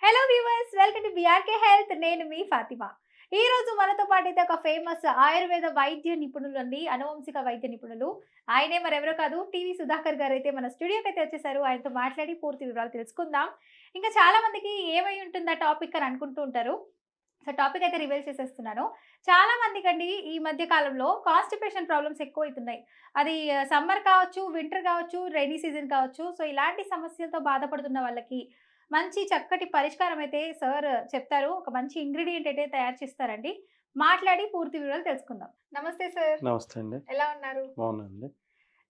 Hello viewers, welcome to BRK health. నేను మీ ఫాతిమా. ఈ రోజు మనతో పాటు అయితే ఒక ఫేమస్ ఆయుర్వేద వైద్య నిపుణులు అండి, అనువంశిక వైద్య నిపుణులు. ఆయనే మరెవరో కాదు, టీవీ సుధాకర్ గారు అయితే మన స్టూడియోకి అయితే వచ్చేసారు. ఆయనతో మాట్లాడి పూర్తి వివరాలు తెలుసుకుందాం. ఇంకా చాలా మందికి ఏమై ఉంటుంది ఆ టాపిక్ అని అనుకుంటూ ఉంటారు. సో టాపిక్ అయితే రివీల్ చేసేస్తున్నాను. చాలా మందికండి ఈ మధ్య కాలంలో కాన్‌స్టిపేషన్ ప్రాబ్లమ్స్ ఎక్కువైతున్నాయి. అది సమ్మర్ కావచ్చు, వింటర్ కావచ్చు, రైనీ సీజన్ కావచ్చు. సో ఇలాంటి సమస్యలతో బాధపడుతున్న వాళ్ళకి మంచి చక్కటి పరిష్కారం అయితే సార్ చెప్తారు. ఒక మంచి ఇంగ్రీడియెంట్ అయితే తయారు చేస్తారండి. మాట్లాడి పూర్తి వివరాలు తెలుసుకుందాం. నమస్తే సార్. నమస్తే అండి. ఎలా ఉన్నారు? బాగున్నానండి.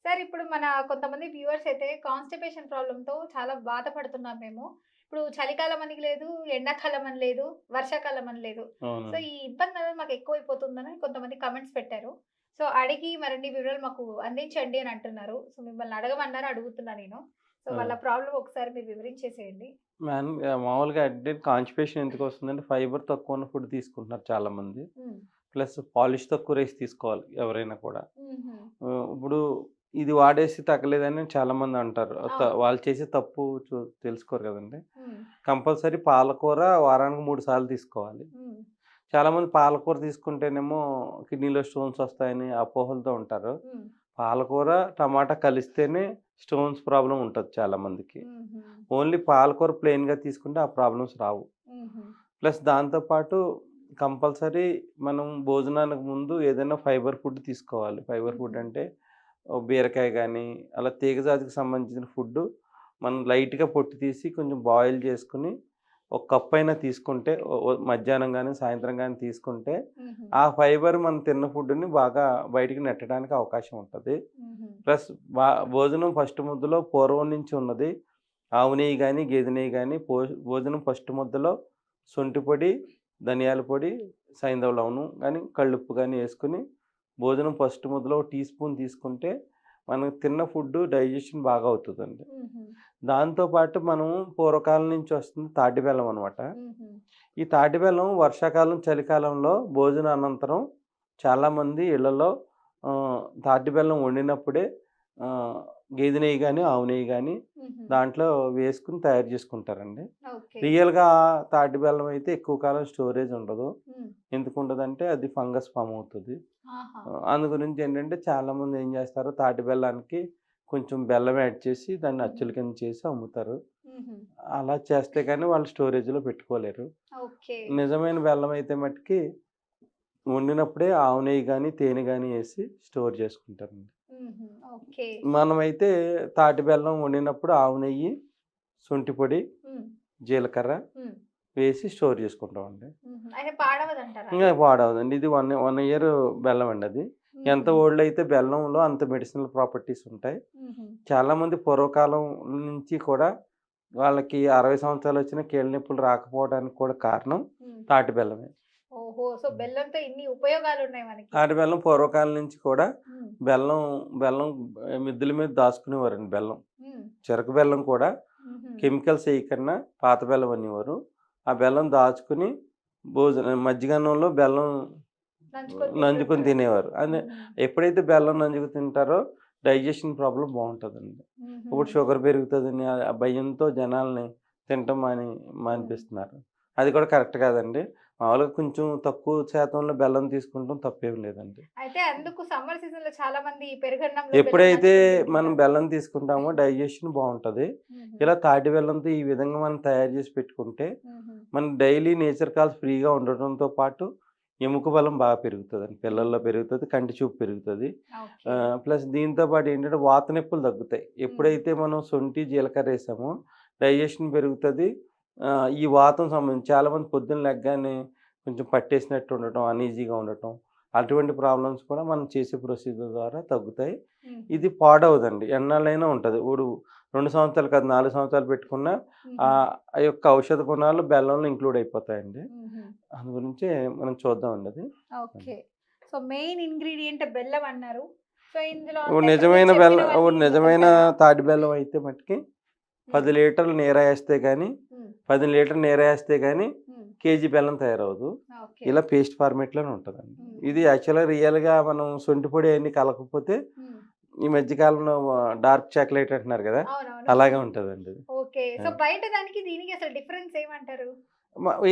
సార్ ఇప్పుడు మన కొంతమంది వ్యూవర్స్ అయితే కాన్‌స్టిపేషన్ ప్రాబ్లమ్‌తో చాలా బాధపడుతున్నాం మేము. ఇప్పుడు చలికాలం అని లేదు, ఎండాకాలం అని లేదు, వర్షాకాలం అని లేదు. సో అవునండి. ఈ ఇబ్బంది అనేది మాకు ఎక్కువైపోతుందని కొంతమంది కామెంట్స్ పెట్టారు. సో అడిగి మరిన్ని వివరాలు మాకు అందించండి అని అంటున్నారు. సో మిమ్మల్ని అడగమన్నారు, అడుగుతున్నా నేను. సో ఆ! వాళ్ళ ప్రాబ్లమ్ ఒకసారి మీరు వివరించేసేయండి. మామూలుగా కాన్‌స్టిపేషన్ ఎందుకొస్తుందంటే ఫైబర్ తక్కువ ఉన్న ఫుడ్ తీసుకుంటున్నారు చాలామంది. హ్మ్. ప్లస్ పాలిష్ తక్కువ రైస్ తీసుకోవాలి ఎవరైనా కూడా. హుహు. ఇప్పుడు ఇది వాడేసి తగ్గలేదని చాలామంది అంటారు. అవును. వాళ్ళు చేసే తప్పు తెలుసుకోరు కదండీ. హ్మ్. కంపల్సరీ పాలకూర వారానికి 3 సార్లు తీసుకోవాలి. హ్మ్. చాలామంది పాలకూర తీసుకుంటేనేమో కిడ్నీలో స్టోన్స్ వస్తాయని అపోహలతో ఉంటారు. హ్మ్. పాలకూర, టమాటా కలిస్తేనే స్టోన్స్ ప్రాబ్లమ్ ఉంటది చాలామందికి. హుహు. ఓన్లీ పాలకూర ప్లెయిన్‌గా తీసుకుంటే ఆ ప్రాబ్లమ్స్ రావు. హుహు. ప్లస్ దాంతో పాటు కంపల్సరీ మనం భోజనానికి ముందు ఏదైనా ఫైబర్ ఫుడ్ తీసుకోవాలి. ఫైబర్ ఫుడ్ హుహు. అంటే బీరకాయ గానీ, అలా తీగజాతికి సంబంధించిన ఫుడ్డు మనం లైట్‌గా పొట్టు తీసి కొంచెం బాయిల్ చేసుకొని, ఒక కప్పయినా తీసుకుంటే ఒ ఒ మధ్యాహ్నం గానీ, సాయంత్రం గానీ తీసుకుంటే, హుహు. ఆ ఫైబర్ మనం తిన్న ఫుడ్‌ని బాగా బయటికి నెట్టడానికి అవకాశం ఉంటది. హుహు. ప్లస్ భోజనం ఫస్ట్ ముద్దలో పూర్వం నుంచి ఉన్నది. ఆవు నెయ్యి గాని, గేదె నెయ్యి గాని భోజనం ఫస్ట్ ముద్దలో శొంఠి పొడి, ధనియాల పొడి, సైంధవ లవణం గాని, కల్లుప్పు గాని యేసుకొని భోజనం ఫస్ట్ ముద్దలో ఒక టీ స్పూన్ తీసుకుంటే, మనం తిన్న ఫుడ్డు డైజెషన్ బాగా అవుతదండి. హుహు. దాంతో పాటు మనం పూర్వకాలం నుంచి వస్తుంది తాటి బెల్లం అనమాట. హుహు. ఈ తాటి బెల్లం వర్షాకాలం, చలికాలంలో భోజనానంతరం చాలామంది ఇళ్లలో తాటి బెల్లం వండినప్పుడే ఆహ్, గేదె నెయ్యి గాని, ఆవు నెయ్యి గాని హుహు. దాంట్లో వేసుకొని తయారు చేసుకుంటారండి. ఓకే. రియల్‌గా తాటి బెల్లం అయితే ఎక్కువ కాలం స్టోరేజ్ ఉండదు. హ్మ్. ఎందుకుండదంటే అది ఫంగస్ ఫార్మ్ అవుతది. ఆహా! అందు గురించి ఏంటంటే చాలామంది ఏం చేస్తారు తాటి బెల్లానికి కొంచెం బెల్లం యాడ్ చేసి దాన్ని హుహు. అచ్చుల కింద చేసి అమ్ముతారు. హుహు. అలా చేస్తే కానీ వాళ్ళు స్టోరేజ్‌లో పెట్టుకోలేరు. ఓకే. నిజమైన బెల్లం అయితే మటికి వండినప్పుడే ఆవు నెయ్యి గాని, తేనె గాని ఏసి స్టోర్ చేసుకుంటారండి. హుహు. ఓకే. మనమైతే తాటి బెల్లం వండినప్పుడు ఆవు నెయ్యి, శొంఠి పొడి, హ్మ్. జీలకర్ర హ్మ్. వేసి స్టోర్ చేసుకుంటామండి. హుహు. అయితే పాడవదంటారా ఇంగా అది? పాడవదండి. ఇది 1 ఇయర్ బెల్లం అండి అది. ఎంత హుహు. ఓల్డ్ అయితే బెల్లంలో అంత మెడిసినల్ ప్రాపర్టీస్ ఉంటాయి. హుహు. చాలామంది పూర్వకాలం నుంచి కూడా వాళ్ళకి 60 సంవత్సరాలొచ్చినా కీళ్ళ నొప్పులు రాకపోవడానికి కూడా కారణం హ్మ్. తాటి బెల్లమే. ఓహో! సో బెల్లంతో ఇన్ని ఉపయోగాలున్నాయి మనకి. తాటి బెల్లం పూర్వకాలం నుంచి కూడా హ్మ్. బెల్లం బెల్లం మిద్దెల మీద దాచుకునేవారండి బెల్లం. హ్మ్. చెరకు బెల్లం కూడా హుహు. కెమికల్స్ ఎయకన్నా పాత బెల్లం అనేవారు. ఆ బెల్లం దాచుకొని మజ్జిగన్నంలో బెల్లం నంచుకొని నంజుకొని తింటుంటారు. తినేవారు. హుహు. ఎప్పుడైతే బెల్లం నంజుకు తింటారో డైజెషన్ ప్రాబ్లమ్ బావుంటదండి. హుహు. ఇప్పుడు షుగర్ పెరుగుతదని ఆ భయంతో జనాల్ని తినటం హ్మ్. మానిపిస్తున్నారు. అది కూడా కరెక్ట్ కాదండి. మామూలుగా కొంచెం తక్కువ శాతంలో బెల్లం తీసుకుంటం తప్పేం లేదండి. అయితే అందుకు సమ్మర్ సీజన్‌లో చాలా మంది పెరుగన్నంలో బెల్లం ఎప్పుడైతే నంచుకొని మనం తింటుంటారు. బెల్లం తీసుకుంటామో డైజెషన్ బావుంటది. హుహు. ఇలా తాటి బెల్లంతో ఈ విధంగా మనం తయారు చేసి పెట్టుకుంటే, హుహు. మనం డైలీ నేచర్ కాల్స్ ఫ్రీగా ఉండటంతో పాటు ఎముక బలం బాగా పెరుగుతదండి. పిల్లల్లో హుహు. పెరుగుతది, కంటి చూపు పెరుగుతది. ఓకే. ప్లస్ దీంతో పాటు ఏంటంటే వాత నొప్పులు తగ్గుతాయి. హ్మ్. ఎప్పుడైతే మనం శొంఠి, జీలకర్ర ఏసామో డైజెషన్ పెరుగుతది. ఈ వాతం సంబంధించి చాలామంది పొద్దున్న లెగ్గానే కొంచెం పట్టేసినట్టు ఉండటం, అన్‌ఈజీగా ఉండటం, అటువంటి ప్రాబ్లమ్స్ కూడా మనం చేసే ప్రొసీజర్ ద్వారా తగ్గుతాయి. హుహు. ఇది పాడవదండి. ఎన్నాళ్ళైనా ఉంటది. ఇప్పుడు 2 సంవత్సరాలు కాదు 4 సంవత్సరాలు పెట్టుకున్నా హుహు. ఆ యొక్క ఔషధ గుణాలు బెల్లంలో ఇంక్లూడ్ అయిపోతాయండి. హుహు. అందు గురించి మనం చూద్దామండి అది. ఓకే. సో, మెయిన్ ఇంగ్రీడియెంట్ బెల్లం అన్నారు. సో, ఇందులో ఇప్పుడు అంటే ఇప్పుడు మీరు నిజమైన చెప్పినవన్నీ బెల్లం ఇప్పుడు నిజమైన ఒకటేనా? తాటి బెల్లం అయితే మటికి హ్మ్. 10 లీటర్లు నీరేస్తే గాని, హ్మ్. 10 లీటర్లు నీరేస్తే గాని హ్మ్. కేజీ బెల్లం తయారవ్వదు. ఓకే. ఇలా పేస్ట్ ఫార్మాట్‌లోనే ఉంటదండి. హుహు. ఇది యాక్చువల్‌గా రియల్‌గా మనం శొంఠి పొడి అయన్నీ కలపకపోతే హ్మ్. ఈ మధ్య కాలంలో డార్క్ చాక్లేట్ అంటున్నారు గదా! అవునవును. అలాగే ఉంటదండి ఇది. ఓకే. ఓకే. సో బయట దానికి దీనికి అసలు డిఫరెన్స్ ఏమంటారు?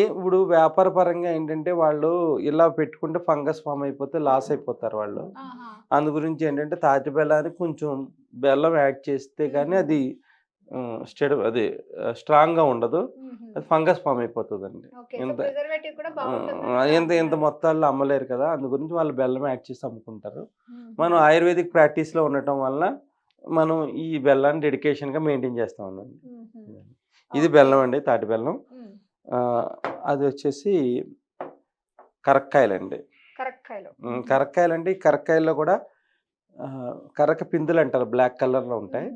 ఇప్పుడు వ్యాపార పరంగా ఏంటంటే వాళ్ళు ఇలా పెట్టుకుంటే ఫంగస్ ఫామ్ అయిపోతే లాస్ అయిపోతారు వాళ్ళు. ఆహా! అందు గురించి ఏంటంటే తాటి బెల్లానికి కొంచెం బెల్లం యాడ్ చేస్తే కానీ హుహు. అది అది స్ట్రాంగ్‌గా ఉండదు. హుహు. అది ఫంగస్ ఫామ్ అయిపోతదండి. ఓకే. సో ఇంత ప్రిజర్వేటివ్ కూడా బావుంటుందని ఇంత అంటున్నారు. మొత్తాల్లో అమ్మలేరు కదా! అందు గురించి వాళ్ళు బెల్లం యాడ్ చేసి అమ్ముకుంటారు. మనం హుహు. ఆయుర్వేదిక్ ప్రాక్టీస్‌లో ఉండటం వల్ల మనం ఈ బెల్లాన్ని డెడికేషన్‌గా మెయింటైన్ చేస్తామండి. హుహు. ఇది ఓకే. బెల్లం అండి, తాటి బెల్లం. హ్మ్. అది వచ్చేసి కరక్కాయలండి. కరక్కాయలు. హుహు. కరక్కాయలంటే ఈ కరక్కాయల్లో కూడా కరక పిందులంటారు, బ్లాక్ కలర్‌లో ఉంటాయి.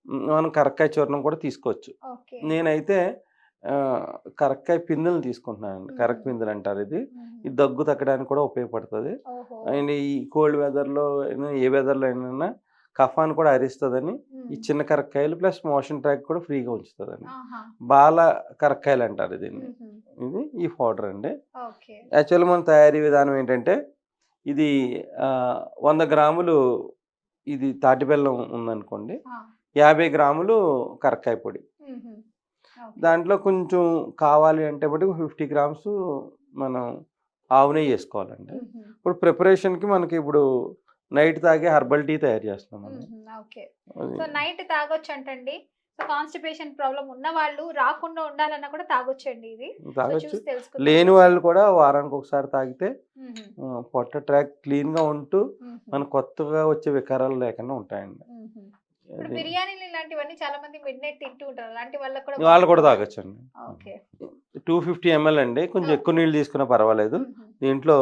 హుహు. మనం కరక్కాయ చూర్ణం కూడా తీసుకోవచ్చు. ఓకే. నేనైతే కరక్కాయ పిందులను తీసుకుంటున్నానండి. కరక హుహు. పిందులంటారు ఇది. హుహు. ఇది దగ్గు తగ్గడానికి కూడా ఉపయోగపడుతది. ఓహో! అండ్ ఈ కోల్డ్ వెదర్‌లో ఏ వెదర్‌లో అయినా కఫాన్ని కూడా అరిస్తదని ఈ హ్మ్. చిన్న కరక్కాయలు ప్లస్ మోషన్ ట్రాక్ కూడా ఫ్రీగా ఉంచుతదండి. ఆహా! బాల కరక్కాయలంటారు దీన్ని. హుహు. ఇది ఈ పౌడర్ అండి. ఓకే. యాక్చువల్‌గా మన తయారీ విధానం ఏంటంటే ఇది 100 గ్రాములు ఇది తాటి బెల్లం ఉందనుకోండి. ఆ! 50 గ్రాములు కరక్కాయ పొడి. హుహు. ఓకే. దాంట్లో కొంచెం కావాలి అంటే మటుకు 50 గ్రామ్స్ మనం ఆవు నెయ్యి ఏసుకోవాలండి. హుహు. ఇప్పుడు ప్రిపరేషన్‌కి మనకి ఇప్పుడు నైట్ తాగే హెర్బల్ టీ తయారు చేస్తున్నాం మనం. హుహు. ఓకే. అది సో నైట్ తాగొచ్చంటండి. సో కాన్‌స్టిపేషన్ ప్రాబ్లమ్ ఉన్నవాళ్ళు రాకుండా ఉండాలన్నా కూడా తాగొచ్చండి ఇది. సో తాగొచ్చు. చూసి తెలుసుకుందాం లేని ఒకసారి. వాళ్ళు కూడా వారానికి ఒకసారి తాగితే హుహు. పొట్ట ట్రాక్ క్లీన్‌గా ఉంటూ హుహు. మనకు కొత్తగా వచ్చే వికారాలు లేకుండా ఉంటాయండి. హుహు. ఇప్పుడు అది బిర్యానీలు ఇలాంటివన్నీ చాలా మంది మిడ్‌నైట్ తింటూ ఉంటారు. అలాంటి వాళ్ళకి కూడా వాళ్ళు కూడా బావుంటుందా? తాగొచ్చండి. ఓకే. 250 ఎంఎల్ అండి. కొంచెం ఎక్కువ ఓకే. నీళ్ళు తీసుకున్నా పర్వాలేదు. హుహు. దీంట్లో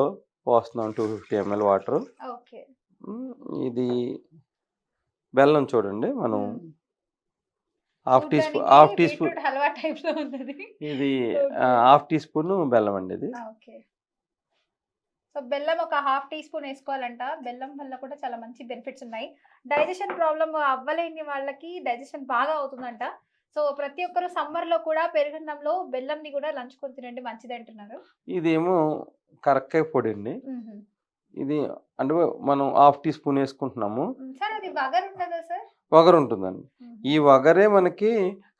పోస్తున్నాం 250 ఎంఎల్ వాటరు. ఓకే. హ్మ్. ఇది బెల్లం చూడండి మనం హ్మ్. హాఫ్ చూడ్డానికి టీ స్పూన్ బీట్రూట్ హల్వా టైప్‌లో ఉన్నది. ఇది ఓకే. హాఫ్ టీ స్పూను బెల్లం అండి ఇది. ఓకే. సో బెల్లం ఒక హాఫ్ టీ స్పూన్ ఏసుకోవాలంట. బెల్లం వల్ల కూడా చాలా మంచి బెనిఫిట్స్ ఉన్నాయి. డైజెషన్ ప్రాబ్లమ్ అవ్వలేని వాళ్ళకి డైజెషన్ బాగా అవుతుందంట. సో ప్రతి ఒక్కరు సమ్మర్‌లో కూడా పెరుగన్నంలో బెల్లంని కూడా నంచుకొని తినండి మంచిదంటున్నారు. ఇదేమో కరక్కాయ పొడండి. హుహు. ఇది అంటే మనం హాఫ్ టీ స్పూన్ ఏసుకుంటున్నాము. సార్ అది వగరుండదా సార్? వగరుంటుందండి. హుహు. ఈ వగరే మనకి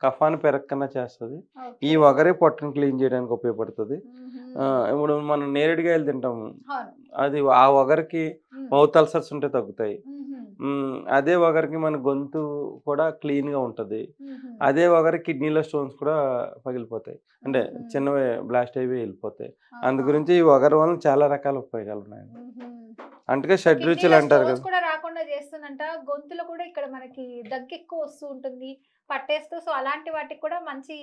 కఫాన్ని పెరగకుండా చేస్తది. ఈ ఓకే. వగరే పొట్టను క్లీన్ చేయడానికి ఉపయోగపడుతది. హుహు. ఇప్పుడు మనం నేరేడుకాయలు తింటాము. అవును. అది ఆ వగరికి హ్మ్. మౌత్ అల్సర్స్ ఉంటే తగ్గుతాయి. హుహు. అదే వగరికి మన గొంతు కూడా క్లీన్‌గా ఉంటది. హుహు. అదే వగరికి కిడ్నీలో స్టోన్స్ కూడా పగిలిపోతాయి. అంటే హుహు. చిన్నవి బ్లాస్ట్ అయిపోయి ఎళ్ళిపోతాయి. అందు ఆహా! గురించి ఈ వగరు వలన చాలా రకాల ఉపయోగాలున్నాయండి. హుహు. అందుకే సో షడ్రుచులు కిడ్నీలో అంటారు స్టోన్స్ కదా! కూడా రాకుండా చేస్తుందంట. గొంతులో కూడా ఇక్కడ మనకి దగ్గెక్కువ వస్తూ ఉంటుంది. పట్టేస్తూ సో అలాంటి వాటికి కూడా మంచి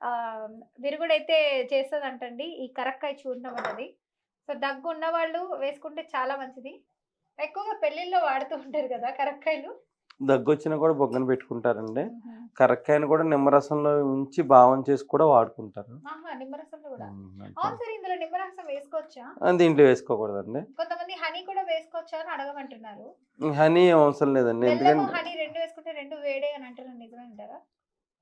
ఆహ్, విరుగుడైతే చేస్తదంటండి ఈ కరక్కాయ చూర్ణం అన్నది. సో దగ్గు ఉన్నవాళ్ళు వేసుకుంటే చాలా మంచిది. ఎక్కువగా పెళ్ళిల్లో వాడుతూ ఉంటారు కదా కరక్కాయలు. దగ్గొచ్చినా కూడా బొగ్గన పెట్టుకుంటారండి. హుహు. కరక్కాయని కూడా నిమ్మరసంలో ఉంచి భావం చేసి కూడా వాడుకుంటారు. ఆహా! నిమ్మరసంలో కూడా. అంటే అవును సార్ ఇందులో నిమ్మరసం వేసుకోవచ్చా? దీంట్లో వేసుకోకూడదండి. కొంతమంది హనీ కూడా వేసుకోవచ్చా అని అడగమంటున్నారు. హనీ ఏం అవసరం లేదండి. బెల్లము, ఎందుకంటే హనీ 2 వేసుకుంటే 2 వేడే అని అంటారు నిజమే అంటారా?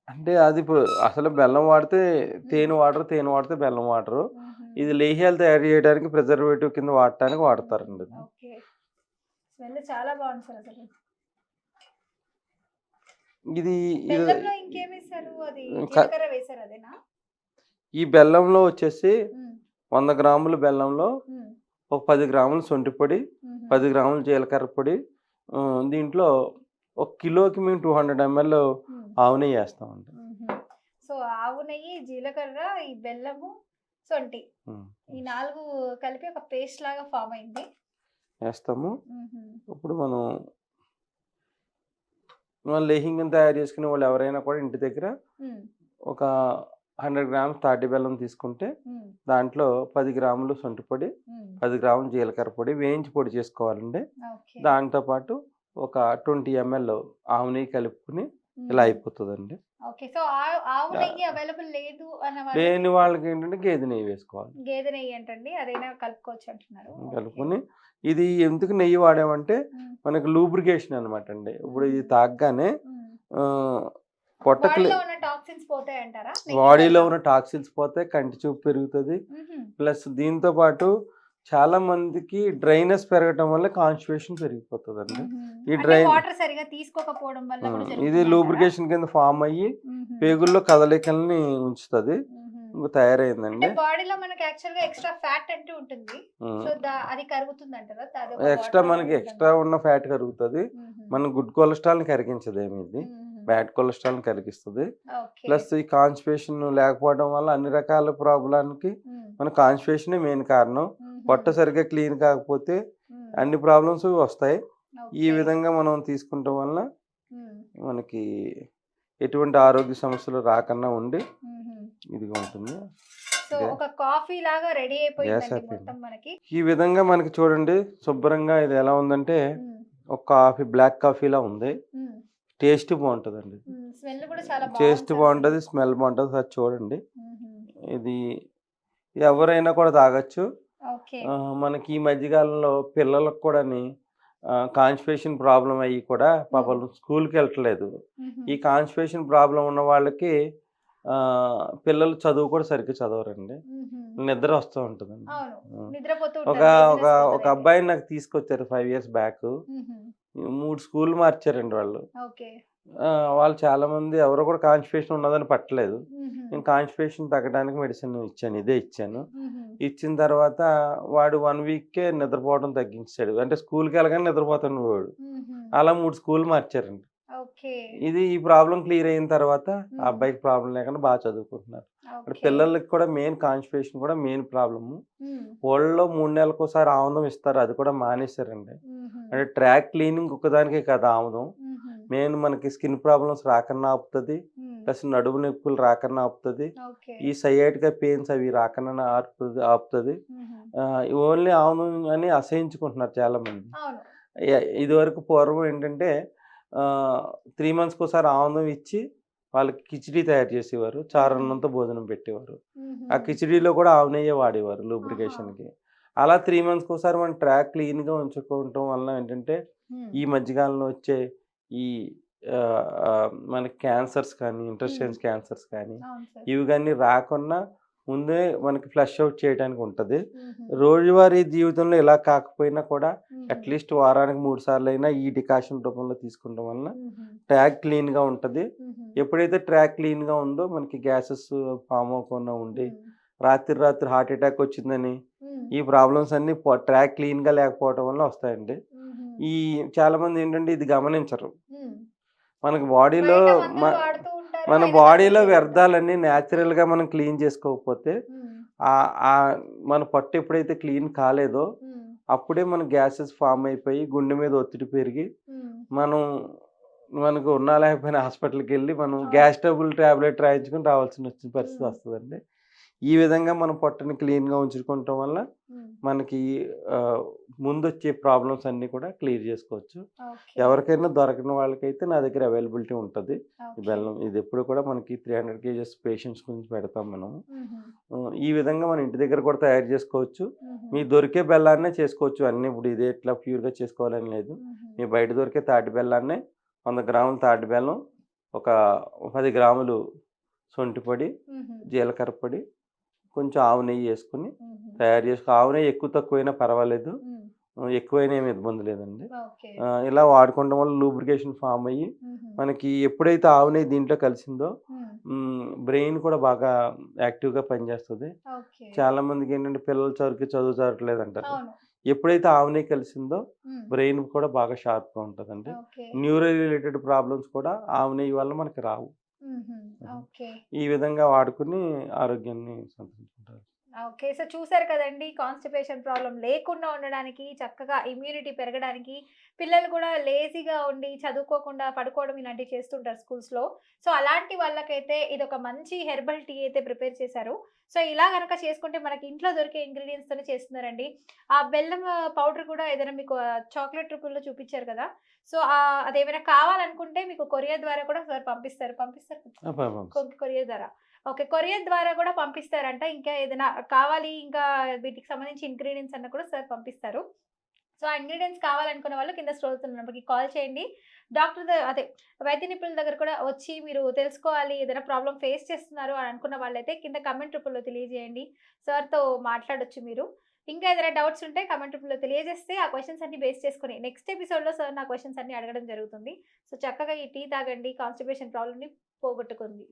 అంటే అది ఇప్పుడు అసలు బెల్లం వాడితే హ్మ్. తేనె వాడరు, తేనె వాడితే బెల్లం వాడరు. హుహు. ఇది లేహ్యాలు తయారు చేయడానికి ప్రిజర్వేటివ్ కింద వాడటానికి వాడతారండి ఇది. ఓకే. స్మెల్ చాలా బాగుంది సార్ అసలు. ఇది ఇది బెల్లంలో ఇంకేమేసారు? అది క జీలకర్ర వేసారు అదేనా? ఈ బెల్లంలో వచ్చేసి హ్మ్. 100 గ్రాముల బెల్లంలో హ్మ్. ఒక 10 గ్రాములు సొంటి పొడి, హుహు. 10 గ్రాములు జీలకర్ర పొడి, దీంట్లో ఒక కిలోకి మేము 200 ఎంఎల్ హ్మ్. ఆవు నెయ్యి ఏస్తామండి. హుహు. సో ఆవు నెయ్యి, జీలకర్ర, ఈ బెల్లము, సొంఠి హ్మ్. ఈ 4 కలిపి ఒక పేస్ట్ లాగా ఫార్మ్ అయింది. ఏస్తాము. హుహు. ఇప్పుడు మనం లేహ్యంగా తయారు చేసుకునే వాళ్ళు ఎవరైనా కూడా ఇంటి దగ్గర హ్మ్. ఒక 100 గ్రామ్స్ తాటి బెల్లం తీసుకుంటే హ్మ్. దాంట్లో 10 గ్రాములు సొంటి పొడి, హ్మ్. 10 గ్రాములు జీలకర్ర పొడి వేయించి పొడి చేసుకోవాలండి. ఓకే. దాంతో పాటు ఒక 20 ఎంఎల్ ఆవు నెయ్యి కలుపుకొని ఇలా హుహు. అయిపోతదండి. ఓకే. సో ఆవు దా నెయ్యి అవైలబుల్ లేదు అన్న వాళ్ళకి లేని వాళ్ళకేంటంటే గేదె నెయ్యి వేసుకోవాలి. గేదె నెయ్యి అంటండి. అదైనా కలుపుకోవచ్చు అంటున్నారు. ఓకే. కలుపుకొని ఇది ఎందుకు నెయ్యి వాడామంటే హ్మ్. మనకు లూబ్రికేషన్ అనమాట అండి. ఇప్పుడు ఇది హుహు. తాగగానే హ్మ్. ఆహ్, పొట్టకి బాడీలో ఉన్న టాక్సిన్స్ పోతాయంటారా నెయ్యి వల్ల? బాడీలో ఉన్న టాక్సిన్స్ పోతాయి, కంటి చూపు పెరుగుతది. హుహు. ప్లస్ దీంతో పాటు చాలా మందికి డ్రైనెస్ పెరగటం వల్ల కాన్స్టిపేషన్ పెరిగిపోతుందండి. ఈ అంటే డ్రైన్ వాటర్ సరిగ్గా తీసుకోకపోవడం వల్ల కూడా ఇది జరుగుతుందంటారా? లూబ్రికేషన్ కింద ఫామ్ అయ్యి హుహు. పేగుల్లో కదలికల్ని ఉంచుతది. హుహు. ఇంక అంటే తయారైందండి. బాడీలో మనకి యాక్చువల్‌గా ఎక్స్‌ట్రా ఫ్యాట్ అంటూ ఉంటుంది. హ్మ్. సో, అది కరుగుతుందంటారా? అదొక ఎక్స్‌ట్రా వాటర్ మనకి ఎక్స్‌ట్రా విధంగా. ఉన్న ఫ్యాట్ కరుగుతది. హుహు. మన గుడ్ కొలెస్ట్రాల్‌ని కరిగించదేమి ఇది. హుహు. బ్యాడ్ కొలెస్ట్రాల్‌ని కరిగిస్తది. ఓకే. ప్లస్ ఈ కాన్స్టిపేషన్ లేకపోవడం వల్ల అన్ని రకాల ప్రాబ్లమ్‌కి హ్మ్. మన కాన్స్టిపేషనే మెయిన్ కారణం. పొట్ట హుహు. సరిగ్గా క్లీన్ కాకపోతే హ్మ్. అన్ని ప్రాబ్లమ్స్ వస్తాయి. ఈ ఓకే. విధంగా మనం తీసుకుంటం వల్ల హ్మ్. మనకి ఎటువంటి ఆరోగ్య సమస్యలు రాకుండా ఉండి హుహు. ఇదిగా ఉంటుంది. సో, గ్యా ఒక కాఫీ లాగా రెడీ గ్యాస్ అయిపోయిందండి అయిపోయింది. మొత్తం మనకి. ఈ విధంగా మనకి చూడండి శుభ్రంగా ఇది ఎలా ఉందంటే హ్మ్. ఒక కాఫీ బ్లాక్ కాఫీలా ఉంది. హ్మ్. టేస్ట్ బావుంటదండి. స్మెల్ కూడా చాలా టేస్ట్ బావుంటుంది. బావుంటది. స్మెల్ బావుంటది. ఒకసారి చూడండి. హుహు. ఇది ఎవరైనా కూడా తాగొచ్చు. ఓకే. మనకి ఈ మధ్య కాలంలో పిల్లలకు కూడాని కాన్‌స్టిపేషన్ ప్రాబ్లమ్ అయ్యి కూడా హ్మ్. పాపం స్కూల్‌కెళ్ళట్లేదు. హుహు. ఈ కాన్‌స్టిపేషన్ ప్రాబ్లమ్ ఉన్న వాళ్ళకి పిల్లలు చదువు కూడా సరిగ్గా చదవరండి. హుహు. నిద్ర వస్తూ ఉంటదండి. అవును. హ్మ్. నిద్రపోతూ ఒక ఉంటారు. ఒక లేజినెస్ ఒక పోతదయితే. అబ్బాయిని నాకు తీసుకొచ్చారు 5 ఇయర్స్ బ్యాకు. హుహు. 3 స్కూల్‌లు మార్చారండి వాళ్ళు. ఓకే. వాళ్ళు చాలామంది ఎవరు కూడా కాన్‌స్టిపేషన్ ఉన్నదని పట్టలేదు. హుహు. నేను కాన్‌స్టిపేషన్ తగ్గడానికి మెడిసిన్ ఇచ్చాను. ఇదే ఇచ్చాను. హుహు. ఇచ్చిన తర్వాత వాడు 1 వీక్‌కే నిద్రపోవడం తగ్గించేసాడు. అంటే స్కూల్‌కెళ్ళగానే నిద్రపోతుండేవాడు. హుహు. అలా 3 స్కూల్‌లు మార్చారండి. ఓకే. ఈ ప్రాబ్లమ్ క్లియర్ అయిన తర్వాత ఆ హ్మ్. అబ్బాయికి ప్రాబ్లమ్ లేకుండా బాగా చదువుకుంటున్నారు. ఇప్పుడు ఓకే. పిల్లలకి కూడా మెయిన్ కాన్‌స్టిపేషన్ కూడా మెయిన్ ప్రాబ్లము. హ్మ్. కోళ్ళలో 3 నెలలకోసారి ఆముదం ఇస్తారు. అది కూడా మానేశారండి. హుహు. అంటే ట్రాక్ క్లీనింగ్ ఒక్కదానికే కాదు ఆముదం. హుహు. మెయిన్ మనకి స్కిన్ ప్రాబ్లమ్స్ రాకుండా ఆపుతది. హ్మ్. ప్లస్ నడుము నొప్పులు రాకుండా ఆపుతది. ఓకే. ఈ సయాటికా పెయిన్స్ అవి రాకుండా ఆపుతది. హుహు. ఓన్లీ ఆముదం అని అసహించుకుంటున్నారు చాలామంది. అవును. ఇదివరకు పూర్వం ఏంటంటే 3 మంత్స్‌కోసారి ఆముదం ఇచ్చి వాళ్ళకి కిచిడీ తయారు చేసేవారు. హుహు. చారన్నంతో భోజనం పెట్టేవారు. ఆ హుహు. కిచిడీలో కూడా ఆవు నెయ్యే వాడేవారు ఆహా! లూబ్రికేషన్‌కి. అలా 3 మంత్స్‌కోసారి మనం ట్రాక్ క్లీన్‌గా ఉంచుకోవటం వలన ఏంటంటే, హ్మ్. ఈ మధ్య కాలంలో వచ్చే ఈ మనకి క్యాన్సర్స్ కానీ, హ్మ్. ఇంటెస్టైన్స్ క్యాన్సర్స్ కానీ, అవును సార్. ఇవి గాని రాకుండా ముందే మనకి ఫ్లష్ ఔట్ చేయడానికి ఉంటది. హుహు. రోజువారీ జీవితంలో ఇలా కాకపోయినా కూడా హుహు. అట్‌లీస్ట్ వారానికి 3 సార్లైనా ఈ డికాషన్ రూపంలో తీసుకుంటం వలన హుహు. ట్రాక్ క్లీన్‌గా ఉంటది. హుహు. ఎప్పుడైతే ట్రాక్ క్లీన్‌గా ఉందో మనకి గ్యాసెస్ ఫార్మ్ అవ్వకుండా ఉండి, హ్మ్. రాత్రి హార్ట్ అటాక్ వచ్చిందని, హ్మ్. ఈ ప్రాబ్లమ్స్ అన్నీ ట్రాక్ క్లీన్‌గా లేకపోవటం వల్ల వస్తాయండి. హుహు. ఈ చాలామంది ఏంటంటే ఇది గమనించరు. హ్మ్. మనకి బాడీలో బయట మ మందులు వాడుతూ ఉంటారు. మన అయినా బాడీలో తగ్గట్లేదు అంటారు. వ్యర్థాలన్నీ నేచురల్‌గా మనం క్లీన్ చేసుకోకపోతే హ్మ్. మన పొట్ట ఎప్పుడైతే క్లీన్ కాలేదో హ్మ్. అప్పుడే మన గ్యాసెస్ ఫార్మ్ అయిపోయి గుండె మీద ఒత్తిడి పెరిగి హ్మ్. మనం మనకు ఉన్నా లేకపోయినా హాస్పిటల్‌కెళ్ళి మనం అవును. గ్యాస్ ట్రబుల్ టాబ్లెట్ రాయించుకొని రావాల్సిన పరిస్థితి హ్మ్. వస్తదండి. ఈ విధంగా మనం పొట్టని క్లీన్‌గా ఉంచుకోవటం వల్ల హ్మ్. మనకి ఆహ్, ముందొచ్చే ప్రాబ్లమ్స్ అన్నీ కూడా క్లియర్ చేసుకోవచ్చు. ఓకే. ఎవరికైనా దొరకని వాళ్ళకైతే నా దగ్గర అవైలబిలిటీ ఉంటది. ఈ ఓకే. బెల్లం ఇదెప్పుడు కూడా మనకి 300 కేజెస్ పేషెంట్స్ గురించి పెడతాం మనం. హుహు. ఈ విధంగా మన ఇంటి దగ్గర కూడా తయారు చేసుకోవచ్చు. హుహు. మీకు దొరికే బెల్లాన్నే చేసుకోవచ్చు. అన్నీ ఇప్పుడు ఇదే ఇట్లా ప్యూర్‌గా చేసుకోవాలని లేదు. హుహు. మీ బయట దొరికే తాటి బెల్లాన్నే 100 గ్రాముల తాటి బెల్లం, ఒక 10 గ్రాములు సొంఠి పొడి, హుహు. జీలకర్ర పొడి, కొంచెం ఆవు నెయ్యి యేసుకొని హుహు. తయారు చేసుకో ఆవు నెయ్యి ఎక్కువ తక్కువైనా పర్వాలేదు. హ్మ్. ఎక్కువైనా ఏమి ఇబ్బంది లేదండి. ఓకే. ఇలా వాడుకోవడం వల్ల లూబ్రికేషన్ ఫార్మ్ అయ్యి, హుహు. మనకి ఎప్పుడైతే ఆవు నెయ్యి దీంట్లో కలిసిందో హ్మ్. బ్రెయిన్ కూడా బాగా యాక్టివ్‌గా పనిచేస్తది. ఓకే. చాలామందికేంటంటే పిల్లలు సరిగ్గా చదువు చదవట్లేదంటారు. అవును. ఎప్పుడైతే ఆవు నెయ్యి కలిసిందో హ్మ్. బ్రెయిన్ కూడా బాగా షార్ప్‌గా ఉంటదండి. ఓకే. న్యూరో రిలేటెడ్ ప్రాబ్లమ్స్ కూడా ఆవు నెయ్యి వల్ల మనకి రావు. హుహు. హుహు. ఓకే. ఈ విధంగా వాడుకొని ఆరోగ్యాన్ని సంతరించుకుంటారు. ఓకే. సో, చూసారు కదండీ! కాన్‌స్టిపేషన్ ప్రాబ్లమ్ లేకుండా ఉండడానికి, చక్కగా ఇమ్యూనిటీ పెరగడానికి, పిల్లలు కూడా లేజీగా ఉండి, చదువుకోకుండా పడుకోవడం ఇలాంటివి చేస్తుంటారు స్కూల్స్‌లో. సో, అలాంటి వాళ్ళకైతే ఇదొక మంచి హెర్బల్ టీ అయితే ప్రిపేర్ చేశారు. సో, ఇలా గనక చేసుకుంటే మనకి ఇంట్లో దొరికే ఇంగ్రీడియెంట్స్‌తోనే చేస్తున్నారండి. ఆ బెల్లం పౌడర్ కూడా ఏదైనా మీకు చాక్లేట్ రూపంలో చూపిచ్చారు కదా! సో, అదేమైనా కావాలనుకుంటే మీకు కొరియర్ ద్వారా కూడా సార్ పంపిస్తారు. పంపిస్తారు కదా! ఆ! పంపిస్తాం. కొరియర్ ద్వారా. ఓకే. కొరియర్ ద్వారా గూడా పంపిస్తారంట. ఇంకా ఏదైనా కావాలి ఇంకా వీటికి సంబంధించి ఇంగ్రీడియెంట్స్ అన్నా కూడా సార్ పంపిస్తారు. సో, ఆ ఇంగ్రీడియెంట్స్ కావాలనుకున్న వాళ్ళు కింద స్క్రోల్ అవుతున్న నంబర్‌కి కాల్ చేయండి. అదే వైద్య నిపుణుల దగ్గర కూడా వచ్చి మీరు తెలుసుకోవాలి, ఏదైనా ప్రాబ్లమ్ ఫేస్ చేస్తున్నారు అని అనుకున్న వాళ్ళైతే కింద కామెంట్ రూపంలో తెలియజేయండి. సార్‌తో మాట్లాడొచ్చు మీరు. ఇంకా ఏదైనా డౌట్స్ ఉంటే కామెంట్ రూపంలో తెలియజేస్తే ఆ క్వెషన్స్ అన్ని బేస్ చేసుకొని నెక్స్ట్ ఎపిసోడ్‌లో సార్ నా క్వెషన్స్ అన్ని అడగడం జరుగుతుంది. సో, చక్కగా ఈ టీ తాగండి. కాన్‌స్టిపేషన్ ప్రాబ్లమ్‌ని పోగొట్టుకుంది.